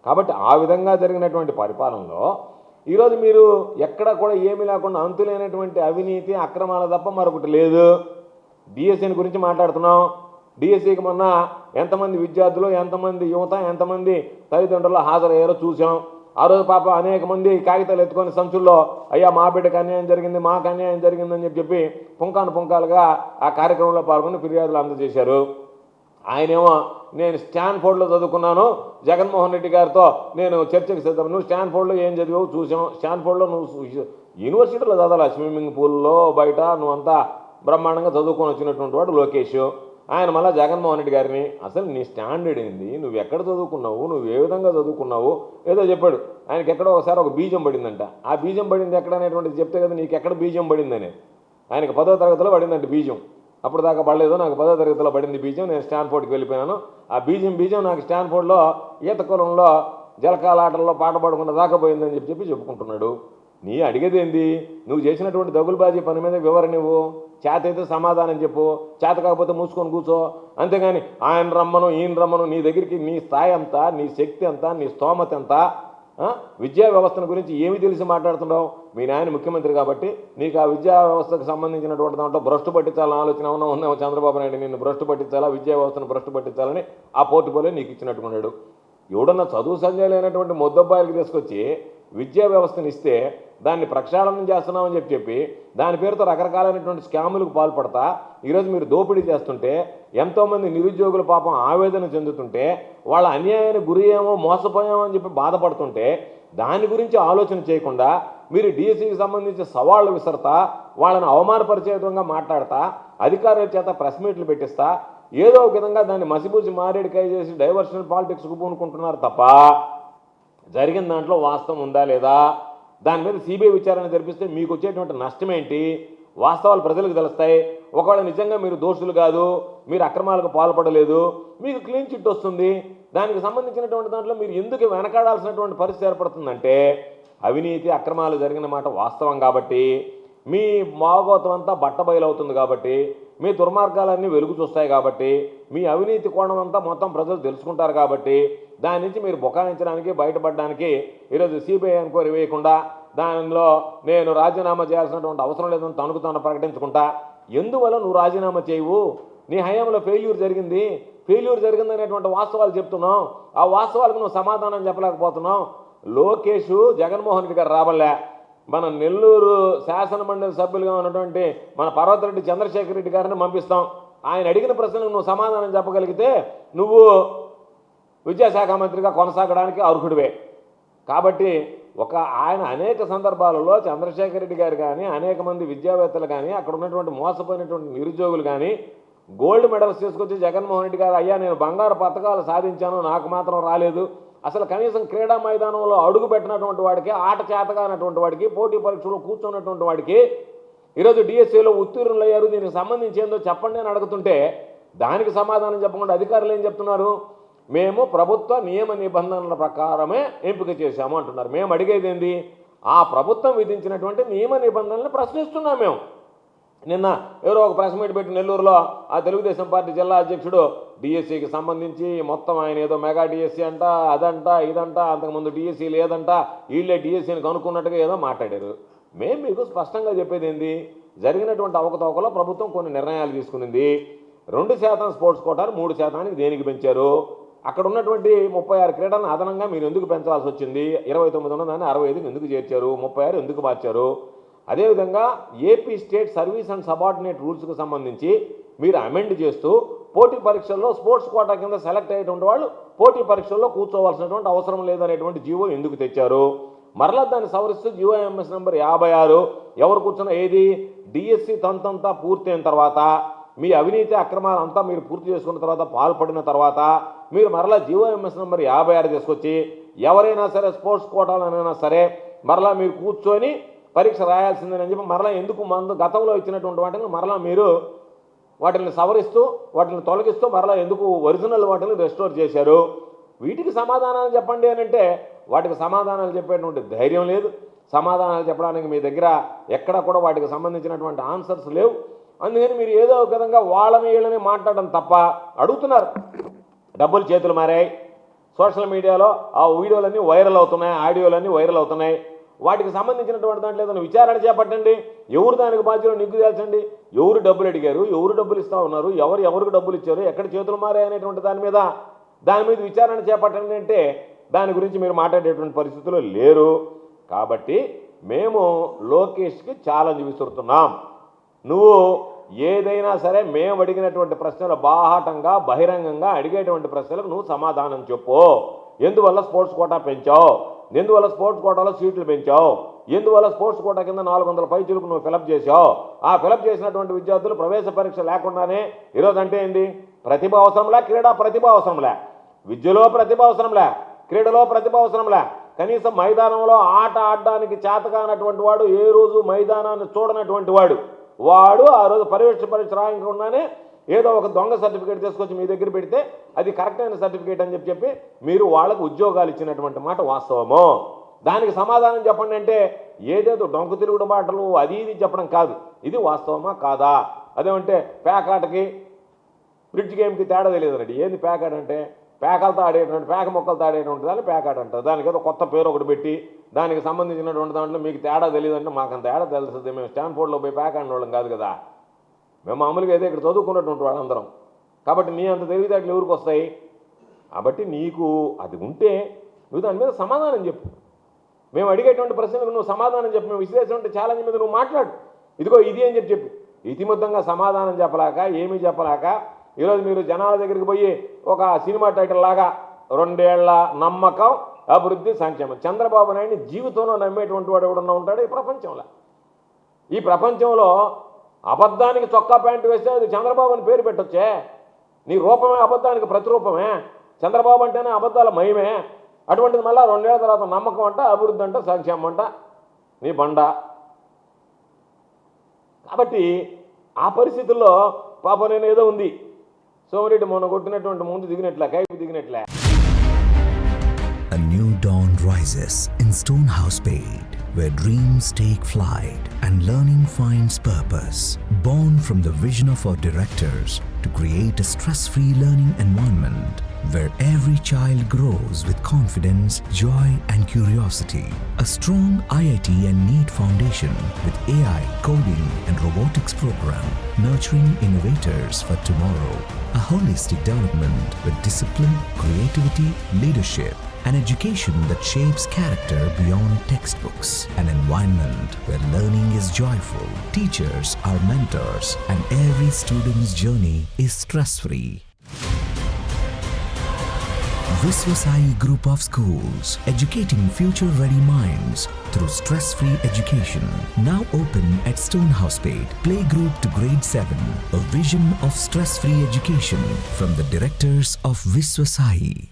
కాబట్టి ఆ విధంగా జరిగినటువంటి పరిపాలనలో ఈరోజు మీరు ఎక్కడ కూడా ఏమీ లేకుండా అంతులేనటువంటి అవినీతి అక్రమాల తప్ప మరొకటి లేదు. డిఎస్సీని గురించి మాట్లాడుతున్నాం. డిఎస్సీకి మొన్న ఎంతమంది విద్యార్థులు, ఎంతమంది యువత, ఎంతమంది తల్లిదండ్రులు హాజరయ్యారో చూసాం. ఆ రోజు పాప అనేక మంది కాగితాలు ఎత్తుకొని సంచుల్లో అయ్యా మా బిడ్డకు అన్యాయం జరిగింది, మాకు అన్యాయం జరిగిందని చెప్పి పుంకాలుగా ఆ కార్యక్రమంలో పాల్గొని ఫిర్యాదులు అందజేశారు. ఆయనేమో నేను స్టాన్ఫోర్డ్లో చదువుకున్నాను, జగన్మోహన్ రెడ్డి గారితో నేను చర్చకు సిద్ధం. నువ్వు స్టాన్ఫోర్డ్లో ఏం చదివావు చూసాం. స్టాన్ఫోర్డ్లో నువ్వు యూనివర్సిటీలో చదవాలి, స్విమ్మింగ్ పూల్లో బయట నువ్వంతా బ్రహ్మాండంగా చదువుకొని వచ్చినటువంటి వాడు లోకేష్. ఆయన మళ్ళీ జగన్మోహన్ రెడ్డి గారిని అసలు నీ స్టాండర్డ్ ఏంది, నువ్వు ఎక్కడ చదువుకున్నావు, నువ్వు ఏ విధంగా చదువుకున్నావు ఏదో చెప్పాడు. ఆయనకి ఎక్కడో ఒకసారి ఒక బీజం పడిందంట. ఆ బీజం పడింది ఎక్కడ అనేటువంటిది చెప్తే కదా నీకు ఎక్కడ బీజం పడిందని. ఆయనకి 10వ తరగతిలో పడిందంట బీజం. అప్పుడు దాకా పడలేదు, నాకు 10వ తరగతిలో పడింది బీజం, నేను స్టాన్ఫోర్డ్కి వెళ్ళిపోయాను. ఆ బీజం నాకు స్టాన్ఫోర్డ్లో ఈత కులంలో జలకాలాటల్లో పాట పాడుకున్న దాకా పోయిందని చెప్పి చెప్పుకుంటున్నాడు. నీ అడిగేది ఏంది? నువ్వు చేసినటువంటి దగులుబాజీ పని మీద వివరణ ఇవ్వు. చేత అయితే సమాధానం చెప్పు, చేత కాకపోతే మూసుకొని కూర్చో. అంతేగాని ఆయన రమ్మను ఈయన రమ్మను, నీ దగ్గరికి నీ స్థాయి ఎంత, నీ శక్తి ఎంత, నీ స్తోమత ఎంత, విద్యా వ్యవస్థను గురించి ఏమి తెలిసి మాట్లాడుతున్నావు? మీ నాయన ముఖ్యమంత్రి కాబట్టి నీకు ఆ విద్యా వ్యవస్థకు సంబంధించినటువంటి దాంట్లో భ్రష్టు పట్టించాలని ఆలోచన ఉన్నావు. చంద్రబాబు నాయుడు నిన్ను భ్రష్టు పట్టించాలా, విద్యా వ్యవస్థను భ్రష్టు పట్టించాలని ఆ పోర్టుపోలే నీకు ఇచ్చినట్టుకున్నాడు. ఎవడన్నా చదువు సంజయ్ లేనటువంటి మొద్దబ్బాయిలకి తీసుకొచ్చి విద్యా వ్యవస్థను ఇస్తే దాన్ని ప్రక్షాళనం చేస్తున్నామని చెప్పి దాని పేరుతో రకరకాలైనటువంటి స్కాములకు పాల్పడతా ఈరోజు మీరు దోపిడీ చేస్తుంటే, ఎంతోమంది నిరుద్యోగుల పాపం ఆవేదన చెందుతుంటే, వాళ్ళ అన్యాయానికి గురి ఏమో మోసపోయామో అని చెప్పి బాధపడుతుంటే దాని గురించి ఆలోచన చేయకుండా మీరు డిఎస్సీకి సంబంధించి సవాళ్లు విసరతా, వాళ్ళని అవమానపరిచే విధంగా మాట్లాడతా, అధికారుల చేత ప్రెస్ మీట్లు పెట్టిస్తా, ఏదో ఒక విధంగా దాన్ని మసిపూసి మారేడికాయ చేసి డైవర్షనల్ పాలిటిక్స్కు పూనుకుంటున్నారు తప్ప జరిగిన దాంట్లో వాస్తవం ఉందా లేదా, దాని మీద సిబిఐ విచారణ జరిపిస్తే మీకు వచ్చేటువంటి నష్టం ఏంటి, వాస్తవాలు ప్రజలకు తెలుస్తాయి. ఒకవేళ నిజంగా మీరు దోషులు కాదు, మీరు అక్రమాలకు పాల్పడలేదు, మీకు క్లీన్ చిట్ వస్తుంది. దానికి సంబంధించినటువంటి దాంట్లో మీరు ఎందుకు వెనకాడాల్సినటువంటి పరిస్థితి ఏర్పడుతుందంటే అవినీతి అక్రమాలు జరిగిన మాట వాస్తవం కాబట్టి, మీ భాగవతం అంతా బట్టబయలవుతుంది కాబట్టి, మీ దుర్మార్గాలన్నీ వెలుగు చూస్తాయి కాబట్టి, మీ అవినీతి కోణం అంతా మొత్తం ప్రజలు తెలుసుకుంటారు కాబట్టి దాని నుంచి మీరు బుకాయించడానికి బయటపడడానికి ఈరోజు సిబిఐ ఎంక్వైరీ వేయకుండా దానిలో నేను రాజీనామా చేయాల్సినటువంటి అవసరం లేదని తణుకుతాను ప్రకటించుకుంటా. ఎందువల్ల నువ్వు రాజీనామా చేయవు? నీ హయాంలో ఫెయిల్యూర్ జరిగిందనేటువంటి వాస్తవాలు చెప్తున్నావు. ఆ వాస్తవాలకు నువ్వు సమాధానం చెప్పలేకపోతున్నావు. లోకేష్ జగన్మోహన్ రెడ్డి గారు రాబల్లే, మన నెల్లూరు శాసనమండలి సభ్యులుగా ఉన్నటువంటి మన పర్వతరెడ్డి చంద్రశేఖర్ రెడ్డి గారిని పంపిస్తాం. ఆయన అడిగిన ప్రశ్నలకు నువ్వు సమాధానం చెప్పగలిగితే నువ్వు విద్యాశాఖ మంత్రిగా కొనసాగడానికి అర్హుడివే. కాబట్టి ఆయన అనేక సందర్భాలలో చంద్రశేఖర్ రెడ్డి గారు కానీ, అనేక మంది విద్యావేత్తలు కానీ, అక్కడ ఉన్నటువంటి మోసపోయినటువంటి నిరుద్యోగులు కానీ గోల్డ్ మెడల్స్ తీసుకొచ్చి జగన్మోహన్ రెడ్డి గారు అయ్యా నేను బంగారు పథకాలు సాధించాను, నాకు మాత్రం రాలేదు, అసలు కనీసం క్రీడా మైదానంలో అడుగు పెట్టినటువంటి వాడికి, ఆట చేతగానటువంటి వాడికి, పోటీ పరీక్షలో కూర్చున్నటువంటి వాడికి ఈరోజు డిఎస్సీలో ఉత్తీర్ణులయ్యారు, దీనికి సంబంధించి ఏందో చెప్పండి అని అడుగుతుంటే దానికి సమాధానం చెప్పకుండా అధికారులు ఏం చెప్తున్నారు? మేము ప్రభుత్వ నియమ నిబంధనల ప్రకారమే ఎంపిక చేశాము అంటున్నారు. మేము అడిగేది ఏంది? ఆ ప్రభుత్వం విధించినటువంటి నియమ నిబంధనలను ప్రశ్నిస్తున్నాం. మేము నిన్న ఎవరో ఒక ప్రెస్ మీట్ పెట్టి నెల్లూరులో ఆ తెలుగుదేశం పార్టీ జిల్లా అధ్యక్షుడు డిఎస్సీకి సంబంధించి మొత్తం ఆయన ఏదో మెగా డిఎస్సీ అంట, అదంట ఇదంట, అంతకుముందు డిఎస్సీ లేదంట, వీళ్ళే డిఎస్సీని కనుక్కున్నట్టుగా ఏదో మాట్లాడారు. మేము మీకు స్పష్టంగా చెప్పేది ఏంది? జరిగినటువంటి అవకతవకలో ప్రభుత్వం కొన్ని నిర్ణయాలు తీసుకునింది. 2% స్పోర్ట్స్ కోటాను 3% దేనికి పెంచారు? అక్కడ ఉన్నటువంటి 36 క్రీడలను అదనంగా మీరు ఎందుకు పెంచాల్సి వచ్చింది? 29 ఉన్నదాన్ని 65కి ఎందుకు చేర్చారు? 36 ఎందుకు మార్చారు? అదేవిధంగా AP state service and subordinate రూల్స్కు సంబంధించి మీరు అమెండ్ చేస్తూ పోటీ పరీక్షల్లో స్పోర్ట్స్ కోటా కింద సెలెక్ట్ అయ్యేటువంటి వాళ్ళు పోటీ పరీక్షల్లో కూర్చోవలసినటువంటి అవసరం లేదనేటువంటి జీవో ఎందుకు తెచ్చారు? మరలా దాన్ని సవరిస్తూ జీవోఎంఎస్ నెంబర్ 56 ఎవరు కూర్చున్న ఏది డిఎస్సి తంతంతా పూర్తయిన తర్వాత మీ అవినీతి అక్రమాలంతా మీరు పూర్తి చేసుకున్న తర్వాత పాల్పడిన తర్వాత మీరు మరలా జీవోఎంఎస్ నెంబర్ 56 తీసుకొచ్చి ఎవరైనా సరే స్పోర్ట్స్ కోటాలనైనా సరే మరలా మీరు కూర్చొని పరీక్ష రాయాల్సిందని చెప్పి మరలా ఎందుకు గతంలో ఇచ్చినటువంటి వాటిని మరలా మీరు వాటిని సవరిస్తూ వాటిని తొలగిస్తూ మరలా ఎందుకు ఒరిజినల్ వాటిని రెస్టోర్ చేశారు? వీటికి సమాధానాలు చెప్పండి అని అంటే వాటికి సమాధానాలు చెప్పేటువంటి ధైర్యం లేదు. సమాధానాలు చెప్పడానికి మీ దగ్గర ఎక్కడ కూడా వాటికి సంబంధించినటువంటి ఆన్సర్స్ లేవు. అందుకని మీరు ఏదో ఒక విధంగా వాళ్ళని వీళ్ళని మాట్లాడడం తప్ప అడుగుతున్నారు. డబ్బులు చేతులు మారాయి, సోషల్ మీడియాలో ఆ వీడియోలన్నీ వైరల్ అవుతున్నాయి, ఆడియోలన్నీ వైరల్ అవుతున్నాయి. వాటికి సంబంధించినటువంటి దాంట్లో ఏదైనా విచారణ చేపట్టండి. ఎవరు దానికి బాధ్యులు నిగ్గు తేల్చండి. ఎవరు డబ్బులు అడిగారు, ఎవరు డబ్బులు ఇస్తా ఉన్నారు, ఎవరికి డబ్బులు ఇచ్చారు, ఎక్కడ చేతులు మారాయి అనేటువంటి దాని మీద విచారణ చేపట్టండి. అంటే దాని గురించి మీరు మాట్లాడేటువంటి పరిస్థితుల్లో లేరు. కాబట్టి మేము లోకేష్కి ఛాలెంజ్ విసురుతున్నాం. నువ్వు ఏదైనా సరే మేము అడిగినటువంటి ప్రశ్నలు బాహాటంగా బహిరంగంగా అడిగేటువంటి ప్రశ్నలకు నువ్వు సమాధానం చెప్పు. ఎందువల్ల స్పోర్ట్స్ కోటా పెంచావు, ఎందువల్ల స్పోర్ట్స్ కోటాలో సీట్లు పెంచావు, ఎందువల్ల స్పోర్ట్స్ కోటా కింద 400 పైచులకు నువ్వు ఫిలప్ చేసావు. ఆ ఫిలప్ చేసినటువంటి విద్యార్థులు ప్రవేశ పరీక్ష లేకుండానే ఈరోజు అంటే ఏంది, ప్రతిభ అవసరంలే, క్రీడా ప్రతిభ అవసరంలే, విద్యలో ప్రతిభ అవసరంలే, క్రీడలో ప్రతిభ అవసరంలే. కనీసం మైదానంలో ఆట ఆడడానికి చేతకానటువంటి వాడు, ఏ రోజు మైదానాన్ని చూడనటువంటి వాడు ఆ రోజు పరీక్ష రాయకుండానే ఏదో ఒక దొంగ సర్టిఫికేట్ తీసుకొచ్చి మీ దగ్గర పెడితే అది కరెక్ట్ అయిన సర్టిఫికేట్ అని చెప్పి మీరు వాళ్ళకు ఉద్యోగాలు ఇచ్చినటువంటి మాట వాస్తవము. దానికి సమాధానం చెప్పండి. అంటే ఏదేదో డొంక తిరుగుడు మాటలు అది ఇది చెప్పడం కాదు. ఇది వాస్తవమా కాదా? అదేమంటే పేకాటకి బ్రిడ్జ్ గేమ్కి తేడా తెలియదండి. ఏంది పేకాట అంటే, పేకలతో ఆడేటువంటి, పేక మొక్కలతో ఆడేటువంటి దాన్ని పేకాట అంటారు. దానికి ఏదో కొత్త పేరు ఒకటి పెట్టి దానికి సంబంధించినటువంటి దాంట్లో మీకు తేడా తెలియదంటే మాకంత తేడా తెలుస్తుంది. మేము స్టాన్ఫోర్డ్లో పోయి పేక ఆడినోళ్ళం కాదు కదా. మేము మామూలుగా అయితే ఇక్కడ చదువుకున్నటువంటి వాళ్ళందరం. కాబట్టి నీ అంత తెలివితేటలు ఎవరికి వస్తాయి? కాబట్టి నీకు అది ఉంటే నువ్వు దాని మీద సమాధానం చెప్పు. మేము అడిగేటువంటి ప్రశ్నలకు నువ్వు సమాధానం చెప్పు. మేము విశ్లేషణ ఛాలెంజ్ మీద నువ్వు మాట్లాడు. ఇదిగో ఇది అని చెప్పి ఇతిముద్దంగా సమాధానం చెప్పలేక, ఏమీ చెప్పలేక ఈరోజు మీరు జనాల దగ్గరికి పోయి ఒక సినిమా టైటిల్ లాగా 2 ఏళ్ల నమ్మకం, అభివృద్ధి, సంక్షేమం. చంద్రబాబు నాయుడిని జీవితంలో నమ్మేటువంటి వాడు ఎవడన్నా ఉంటాడు ఈ ప్రపంచంలో? ఈ ప్రపంచంలో అబద్ధానికి చొక్కా ప్యాంటు వేస్తే అది చంద్రబాబు అని పేరు పెట్టొచ్చే. నీ రూపమే అబద్ధానికి ప్రతిరూపమే. చంద్రబాబు అంటేనే అబద్ధాల మయమే. అటువంటిది మళ్ళీ 2 ఏళ్ల తర్వాత నమ్మకం అంట, అభివృద్ధి అంట, సంక్షేమం అంట, నీ బండ. కాబట్టి ఆ పరిస్థితుల్లో పాపం నేను ఏదో ఉంది సోమిరెడ్డి మొన్న కొట్టినటువంటి ముందు దిగినట్లే, కైపు దిగినట్లే. A new dawn rises in Stonehouse Paid, where dreams take flight and learning finds purpose. Born from the vision of our directors to create a stress-free learning environment where every child grows with confidence, joy and curiosity. A strong IIT and NEET foundation with AI, coding and robotics program nurturing innovators for tomorrow. A holistic development with discipline, creativity, leadership, an education that shapes character beyond textbooks, an environment where learning is joyful, teachers are mentors, and every student's journey is stress-free. Viswasai Group of Schools, educating future-ready minds through stress-free education. Now open at Stonehouse Paid, playgroup to grade 7. A vision of stress-free education from the directors of Viswasai.